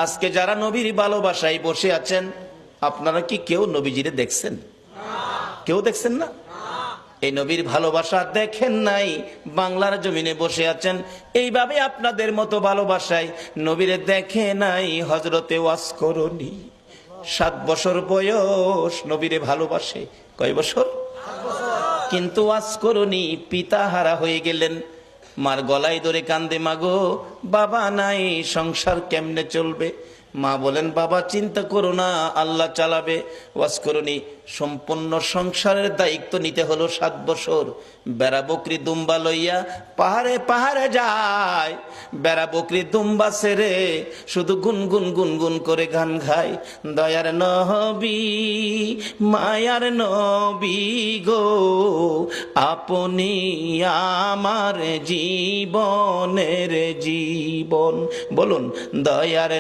আজকে যারা নবীর ভালোবাসায় বসে আছেন, আপনারা কি কেউ নবীজিরে দেখছেন? কেউ দেখছেন না? এই নবীর ভালোবাসা দেখেন নাই, বাংলার জমিনে বসে আছেন। এইভাবে আপনাদের মতো ভালোবাসায় নবীরে দেখে নাই হযরতে ওয়াসকরণী। 7 বছর বয়স, নবীরে ভালোবাসে। কয় বছর? কিন্তু ওয়াসকরণী পিতাহারা হয়ে গেলেন। মার গলায় ধরে কান্দে, মাগো বাবা নাই, সংসার কেমনে চলবে? মা বলেন, বাবা চিন্তা করো না, আল্লাহ চালাবে। ওয়াসকরণী সম্পূর্ণ সংসারের দায়িত্ব নিতে হলো। 7 বছর বেড়া বকরি দুম্বা লইয়া পাহাড়ে পাহাড়ে যায়। বেড়া বকরি দুম্বা ছেড়ে শুধু গুনগুন গুনগুন করে গান গায়। দয়ার নবী, মায়ার নবী গো, আপনি আমার জীবনের জীবন। বলুন, দয়ার